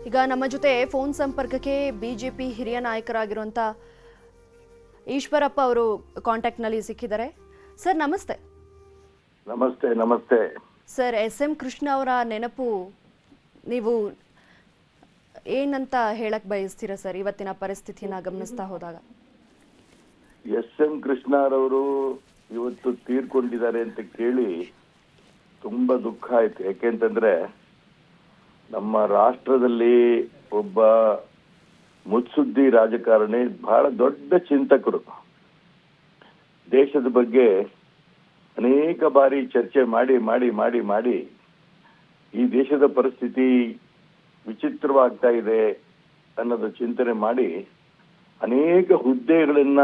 ಈಗ ನಮ್ಮ ಜೊತೆ ಫೋನ್ ಸಂಪರ್ಕಕ್ಕೆ ಬಿಜೆಪಿ ಹಿರಿಯ ನಾಯಕರಾಗಿರುವಂತ ಈಶ್ವರಪ್ಪ ಅವರು ಕಾಂಟ್ಯಾಕ್ಟ್ ನಲ್ಲಿ ಸಿಕ್ಕಿದ್ದಾರೆ. ಸರ್ ನಮಸ್ತೆ. ನಮಸ್ತೆ. ನಮಸ್ತೆ ಸರ್, ಎಸ್.ಎಂ. ಕೃಷ್ಣ ಅವರ ನೆನಪು ನೀವು ಏನಂತ ಹೇಳಕ್ ಬಯಸ್ತೀರಾ ಸರ್ ಇವತ್ತಿನ ಪರಿಸ್ಥಿತಿನ ಗಮನಿಸ್ತಾ ಹೋದಾಗ? ಎಸ್.ಎಂ. ಕೃಷ್ಣರವರು ಇವತ್ತು ತೀರ್ಕೊಂಡಿದ್ದಾರೆ ಅಂತ ಕೇಳಿ ತುಂಬಾ ದುಃಖ ಆಯ್ತು. ಯಾಕೆಂತಂದ್ರೆ ನಮ್ಮ ರಾಷ್ಟ್ರದಲ್ಲಿ ಒಬ್ಬ ಮುತ್ಸುದ್ದಿ ರಾಜಕಾರಣಿ, ಬಹಳ ದೊಡ್ಡ ಚಿಂತಕರು, ದೇಶದ ಬಗ್ಗೆ ಅನೇಕ ಬಾರಿ ಚರ್ಚೆ ಮಾಡಿ ಮಾಡಿ ಮಾಡಿ ಮಾಡಿ ಈ ದೇಶದ ಪರಿಸ್ಥಿತಿ ವಿಚಿತ್ರವಾಗ್ತಾ ಇದೆ ಅನ್ನೋದು ಚಿಂತನೆ ಮಾಡಿ ಅನೇಕ ಹುದ್ದೆಗಳನ್ನ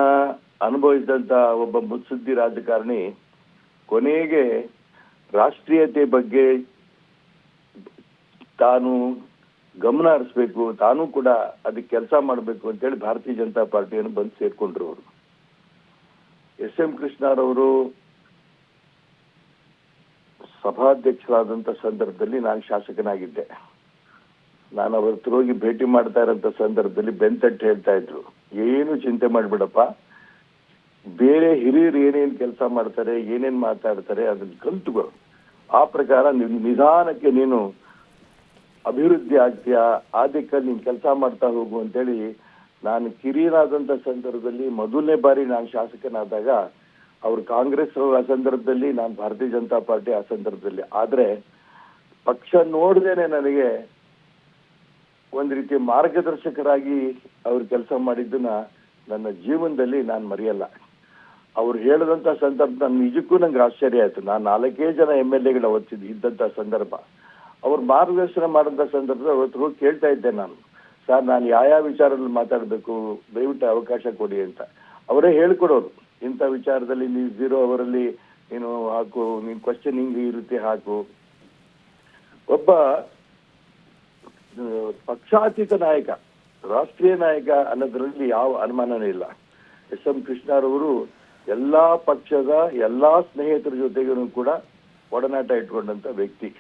ಅನುಭವಿಸಿದಂತ ಒಬ್ಬ ಮುತ್ಸುದ್ದಿ ರಾಜಕಾರಣಿ ಕೊನೆಗೆ ರಾಷ್ಟ್ರೀಯತೆ ಬಗ್ಗೆ ತಾನು ಗಮನ ಹರಿಸ್ಬೇಕು, ತಾನು ಕೂಡ ಅದಕ್ಕೆ ಕೆಲಸ ಮಾಡಬೇಕು ಅಂತೇಳಿ ಭಾರತೀಯ ಜನತಾ ಪಾರ್ಟಿಯನ್ನು ಬಂದು ಸೇರ್ಕೊಂಡ್ರು. ಅವರು ಎಸ್.ಎಂ. ಕೃಷ್ಣರವರು ಸಭಾಧ್ಯಕ್ಷರಾದಂತ ಸಂದರ್ಭದಲ್ಲಿ ನಾನು ಶಾಸಕನಾಗಿದ್ದೆ. ನಾನು ಅವ್ರ ಹತ್ರ ಹೋಗಿ ಭೇಟಿ ಮಾಡ್ತಾ ಇರೋಂಥ ಸಂದರ್ಭದಲ್ಲಿ ಬೆಂತಟ್ಟು ಹೇಳ್ತಾ ಇದ್ರು, ಏನು ಚಿಂತೆ ಮಾಡ್ಬಿಡಪ್ಪ, ಬೇರೆ ಹಿರಿಯರು ಏನೇನ್ ಕೆಲಸ ಮಾಡ್ತಾರೆ, ಏನೇನ್ ಮಾತಾಡ್ತಾರೆ ಅದನ್ನ ಕಲ್ತುಕೋ, ಆ ಪ್ರಕಾರ ನಿಧಾನಕ್ಕೆ ನೀನು ಅಭಿವೃದ್ಧಿ ಆಗ್ತೀಯಾ, ಆ ದಿಕ್ಕಲ್ಲಿ ನೀನ್ ಕೆಲಸ ಮಾಡ್ತಾ ಹೋಗು ಅಂತೇಳಿ ನಾನು ಕಿರಿಯನಾದಂತ ಸಂದರ್ಭದಲ್ಲಿ ಮೊದಲನೇ ಬಾರಿ ನಾನು ಶಾಸಕನಾದಾಗ ಅವ್ರು ಕಾಂಗ್ರೆಸ್ ಆ ಸಂದರ್ಭದಲ್ಲಿ, ನಾನು ಭಾರತೀಯ ಜನತಾ ಪಾರ್ಟಿ ಆ ಸಂದರ್ಭದಲ್ಲಿ. ಆದ್ರೆ ಪಕ್ಷ ನೋಡ್ದೇನೆ ನನಗೆ ಒಂದ್ ರೀತಿ ಮಾರ್ಗದರ್ಶಕರಾಗಿ ಅವ್ರು ಕೆಲಸ ಮಾಡಿದ್ದನ್ನ ನನ್ನ ಜೀವನದಲ್ಲಿ ನಾನು ಮರೆಯಲ್ಲ. ಅವ್ರು ಹೇಳದಂತ ಸಂದರ್ಭ ನನ್ನ ನಿಜಕ್ಕೂ ನಂಗೆ ಆಶ್ಚರ್ಯ ಆಯ್ತು. ನಾನು 4 ಜನ MLA ಇದ್ದಂತ ಸಂದರ್ಭ, ಅವ್ರು ಮಾರ್ಗದರ್ಶನ ಮಾಡಿದಂತ ಸಂದರ್ಭದಲ್ಲಿ ಅವತ್ತು ಹೋಗಿ ಕೇಳ್ತಾ ಇದ್ದೆ ನಾನು, ಸರ್ ನಾನು ಯಾವ ವಿಚಾರದಲ್ಲಿ ಮಾತಾಡ್ಬೇಕು, ದಯವಿಟ್ಟು ಅವಕಾಶ ಕೊಡಿ ಅಂತ. ಅವರೇ ಹೇಳ್ಕೊಡೋರು, ಇಂಥ ವಿಚಾರದಲ್ಲಿ ನೀವು 0 ಅವರಲ್ಲಿ ನೀನು ಹಾಕು, ನೀನ್ ಕ್ವಶನ್ ಹಿಂಗೆ ಈ ರೀತಿ ಹಾಕು. ಒಬ್ಬ ಪಕ್ಷಾತೀತ ನಾಯಕ, ರಾಷ್ಟ್ರೀಯ ನಾಯಕ ಅನ್ನೋದ್ರಲ್ಲಿ ಯಾವ ಅನುಮಾನನೇ ಇಲ್ಲ. ಎಸ್.ಎಂ. ಕೃಷ್ಣರವರು ಎಲ್ಲಾ ಪಕ್ಷದ ಎಲ್ಲಾ ಸ್ನೇಹಿತರ ಜೊತೆಗೂ ಕೂಡ ಒಡನಾಟ ಇಟ್ಕೊಂಡಂತ ವ್ಯಕ್ತಿ.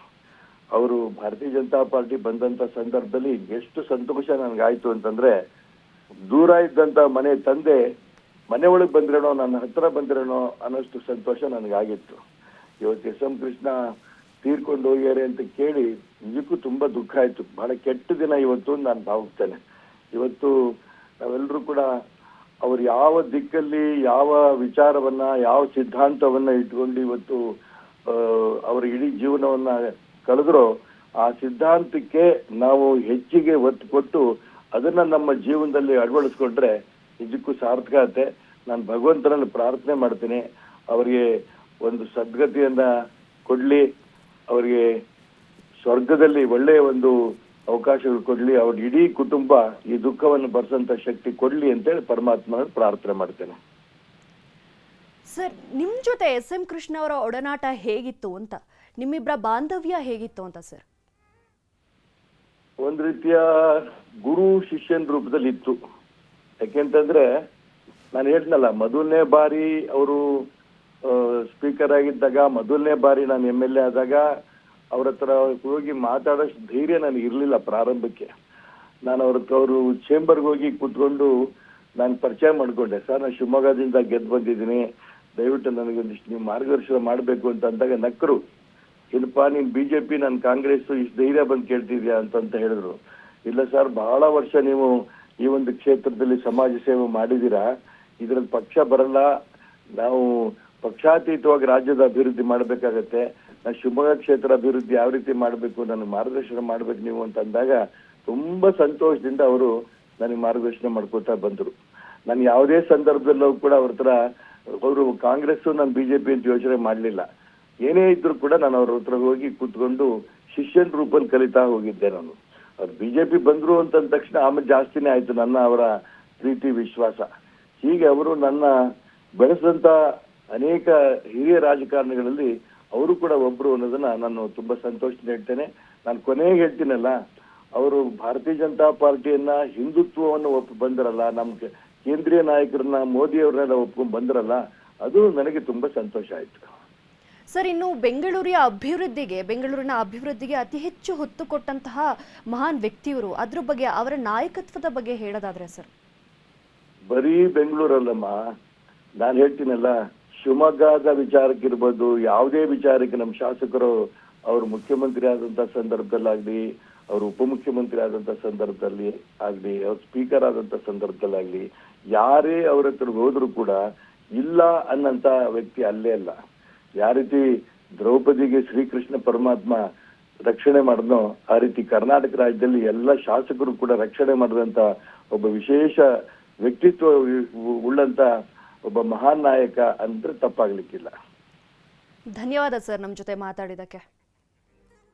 ಅವರು ಭಾರತೀಯ ಜನತಾ ಪಾರ್ಟಿ ಬಂದಂತ ಸಂದರ್ಭದಲ್ಲಿ ಎಷ್ಟು ಸಂತೋಷ ನನ್ಗಾಯ್ತು ಅಂತಂದ್ರೆ, ದೂರ ಇದ್ದಂತ ಮನೆ ತಂದೆ ಮನೆ ಒಳಗೆ ಬಂದ್ರೇನೋ, ನನ್ನ ಹತ್ರ ಬಂದ್ರೇನೋ ಅನ್ನೋಷ್ಟು ಸಂತೋಷ ನನಗಾಗಿತ್ತು. ಇವತ್ತು ಎಸ್.ಎಂ. ಕೃಷ್ಣ ತೀರ್ಕೊಂಡು ಹೋಗ್ಯಾರೆ ಅಂತ ಕೇಳಿ ನಿಜಕ್ಕೂ ತುಂಬಾ ದುಃಖ ಆಯ್ತು. ಬಹಳ ಕೆಟ್ಟ ದಿನ ಇವತ್ತು ನಾನು ಭಾವಿಸ್ತೇನೆ. ಇವತ್ತು ನಾವೆಲ್ಲರೂ ಕೂಡ ಅವ್ರು ಯಾವ ದಿಕ್ಕಲ್ಲಿ ಯಾವ ವಿಚಾರವನ್ನ ಯಾವ ಸಿದ್ಧಾಂತವನ್ನ ಇಟ್ಕೊಂಡು ಇವತ್ತು ಅವರ ಇಡೀ ಜೀವನವನ್ನ ಕಳೆದ್ರೋ, ಆ ಸಿದ್ಧಾಂತಕ್ಕೆ ನಾವು ಹೆಚ್ಚಿಗೆ ಒತ್ತು ಕೊಟ್ಟು ಅದನ್ನ ನಮ್ಮ ಜೀವನದಲ್ಲಿ ಅಳವಡಿಸ್ಕೊಂಡ್ರೆ ನಿಜಕ್ಕೂ ಸಾರ್ಥಕತೆ. ನಾನು ಭಗವಂತನಲ್ಲಿ ಪ್ರಾರ್ಥನೆ ಮಾಡ್ತೀನಿ, ಅವರಿಗೆ ಒಂದು ಸದ್ಗತಿಯನ್ನ ಕೊಡ್ಲಿ, ಅವರಿಗೆ ಸ್ವರ್ಗದಲ್ಲಿ ಒಳ್ಳೆಯ ಒಂದು ಅವಕಾಶಗಳು ಕೊಡ್ಲಿ, ಅವ್ರ ಇಡೀ ಕುಟುಂಬ ಈ ದುಃಖವನ್ನು ಭರಿಸಂತ ಶಕ್ತಿ ಕೊಡ್ಲಿ ಅಂತೇಳಿ ಪರಮಾತ್ಮ ಪ್ರಾರ್ಥನೆ ಮಾಡ್ತೇನೆ. ಸರ್, ನಿಮ್ ಜೊತೆ ಎಸ್.ಎಂ. ಕೃಷ್ಣ ಅವರ ಒಡನಾಟ ಹೇಗಿತ್ತು ಅಂತ, ನಿಮ್ಮಿಬ್ಬರ ಬಾಂಧವ್ಯ ಹೇಗಿತ್ತು ಅಂತ ಸರ್? ಒಂದ್ ರೀತಿಯ ಗುರು ಶಿಷ್ಯನ ರೂಪದಲ್ಲಿ ಇತ್ತು. ಯಾಕೆಂತಂದ್ರೆ ನಾನು ಹೇಳ್ತನಲ್ಲ, ಮೊದಲನೇ ಬಾರಿ ಅವರು ಸ್ಪೀಕರ್ ಆಗಿದ್ದಾಗ, ಮೊದಲನೇ ಬಾರಿ ನಾನು MLA ಆದಾಗ ಅವ್ರ ಹತ್ರ ಹೋಗಿ ಮಾತಾಡೋಷ್ಟು ಧೈರ್ಯ ನನಗೆ ಇರ್ಲಿಲ್ಲ ಪ್ರಾರಂಭಕ್ಕೆ. ನಾನು ಅವರು ಚೇಂಬರ್ಗೆ ಹೋಗಿ ಕೂತ್ಕೊಂಡು ನಾನು ಪರಿಚಯ ಮಾಡ್ಕೊಂಡೆ, ಸರ್ ನಾನು ಶಿವಮೊಗ್ಗದಿಂದ ಗೆದ್ದು ಬಂದಿದ್ದೀನಿ, ದಯವಿಟ್ಟು ನನಗೊಂದಿಷ್ಟು ನೀವು ಮಾರ್ಗದರ್ಶನ ಮಾಡಬೇಕು ಅಂತ ಅಂದಾಗ ನಕ್ಕರು. ಏನಪ್ಪಾ ನೀನ್ BJP, ನಾನು ಕಾಂಗ್ರೆಸ್, ಇಷ್ಟು ಧೈರ್ಯ ಬಂದು ಕೇಳ್ತಿದ್ಯಾ ಅಂತ ಹೇಳಿದ್ರು. ಇಲ್ಲ ಸರ್, ಬಹಳ ವರ್ಷ ನೀವು ಈ ಒಂದು ಕ್ಷೇತ್ರದಲ್ಲಿ ಸಮಾಜ ಸೇವೆ ಮಾಡಿದೀರಾ, ಇದ್ರಲ್ಲಿ ಪಕ್ಷ ಬರಲ್ಲ, ನಾವು ಪಕ್ಷಾತೀತವಾಗಿ ರಾಜ್ಯದ ಅಭಿವೃದ್ಧಿ ಮಾಡ್ಬೇಕಾಗತ್ತೆ, ನಾನು ಶಿವಮೊಗ್ಗ ಕ್ಷೇತ್ರ ಅಭಿವೃದ್ಧಿ ಯಾವ ರೀತಿ ಮಾಡಬೇಕು, ನನಗೆ ಮಾರ್ಗದರ್ಶನ ಮಾಡ್ಬೇಕು ನೀವು ಅಂತ ಅಂದಾಗ ತುಂಬಾ ಸಂತೋಷದಿಂದ ಅವರು ನನಗೆ ಮಾರ್ಗದರ್ಶನ ಮಾಡ್ಕೊತಾ ಬಂದ್ರು. ನಾನು ಯಾವುದೇ ಸಂದರ್ಭದಲ್ಲೂ ಕೂಡ ಅವ್ರ ಹತ್ರ, ಅವರು ಕಾಂಗ್ರೆಸ್ ನಾನು BJP ಅಂತ ಯೋಚನೆ ಮಾಡ್ಲಿಲ್ಲ. ಏನೇ ಇದ್ರು ಕೂಡ ನಾನು ಅವ್ರ ಹತ್ರ ಹೋಗಿ ಕೂತ್ಕೊಂಡು ಶಿಷ್ಯನ ರೂಪದಲ್ಲಿ ಕಲಿತಾ ಹೋಗಿದ್ದೆ. ನಾನು ಅವ್ರು BJP ಬಂದ್ರು ಅಂತ ತಕ್ಷಣ ಆಮೇಲೆ ಜಾಸ್ತಿನೇ ಆಯ್ತು ನನ್ನ ಅವರ ಪ್ರೀತಿ ವಿಶ್ವಾಸ. ಹೀಗೆ ಅವರು ನನ್ನ ಬೆಳೆಸಿದಂತ ಅನೇಕ ಹಿರಿಯ ರಾಜಕಾರಣಿಗಳಲ್ಲಿ ಅವರು ಕೂಡ ಒಬ್ರು ಅನ್ನೋದನ್ನ ನಾನು ತುಂಬಾ ಸಂತೋಷದಿಂದ ಹೇಳ್ತೇನೆ. ನಾನು ಕೊನೆಗೆ ಹೇಳ್ತೀನಲ್ಲ, ಅವರು ಭಾರತೀಯ ಜನತಾ ಪಾರ್ಟಿಯನ್ನ ಹಿಂದುತ್ವವನ್ನು ಬಂದಿರಲ್ಲ, ನಮ್ಗೆ ಕೇಂದ್ರೀಯ ನಾಯಕರನ್ನ ಮೋದಿ ಅವ್ರನ್ನೆಲ್ಲ ಒಪ್ಕೊಂಡ್ ಬಂದಿರಲ್ಲ, ಅದು ನನಗೆ ತುಂಬಾ ಸಂತೋಷ ಆಯ್ತು. ಸರ್, ಇನ್ನು ಬೆಂಗಳೂರಿನ ಅಭಿವೃದ್ಧಿಗೆ ಅತಿ ಹೆಚ್ಚು ಹೊತ್ತು ಕೊಟ್ಟಂತಹ ಮಹಾನ್ ವ್ಯಕ್ತಿಯವರು, ಅದ್ರ ಬಗ್ಗೆ, ಅವರ ನಾಯಕತ್ವದ ಬಗ್ಗೆ ಹೇಳೋದಾದ್ರೆ ಸರ್? ಬರೀ ಬೆಂಗಳೂರಲ್ಲಮ್ಮ, ನಾನು ಹೇಳ್ತೀನಲ್ಲ, ಶಿವಮೊಗ್ಗದ ವಿಚಾರಕ್ಕಿರ್ಬೋದು, ಯಾವುದೇ ವಿಚಾರಕ್ಕೆ ನಮ್ಮ ಶಾಸಕರು ಅವರು ಮುಖ್ಯಮಂತ್ರಿ ಆದಂತ ಸಂದರ್ಭದಲ್ಲಾಗ್ಲಿ, ಅವರು ಉಪಮುಖ್ಯಮಂತ್ರಿ ಆದಂತ ಸಂದರ್ಭದಲ್ಲಿ ಆಗ್ಲಿ, ಅವ್ರ ಸ್ಪೀಕರ್ ಆದಂತ ಸಂದರ್ಭದಲ್ಲಾಗ್ಲಿ, ಯಾರೇ ಅವ್ರ ಹತ್ರ ಹೋದ್ರು ಕೂಡ ಇಲ್ಲ ಅನ್ನಂತ ವ್ಯಕ್ತಿ ಅಲ್ಲೇ ಅಲ್ಲ. ಯಾವ ರೀತಿ ದ್ರೌಪದಿಗೆ ಶ್ರೀಕೃಷ್ಣ ಪರಮಾತ್ಮ ರಕ್ಷಣೆ ಮಾಡಿದ್ನೋ, ಆ ರೀತಿ ಕರ್ನಾಟಕ ರಾಜ್ಯದಲ್ಲಿ ಎಲ್ಲ ಶಾಸಕರು ಕೂಡ ರಕ್ಷಣೆ ಮಾಡಿದಂತ ಒಬ್ಬ ವಿಶೇಷ ವ್ಯಕ್ತಿತ್ವ ಉಳ್ಳಂತ ಒಬ್ಬ ಮಹಾನ್ ನಾಯಕ ಅಂದ್ರೆ ತಪ್ಪಾಗ್ಲಿಕ್ಕಿಲ್ಲ. ಧನ್ಯವಾದ ಸರ್, ನಮ್ಮ ಜೊತೆ ಮಾತಾಡಿದಕ್ಕೆ.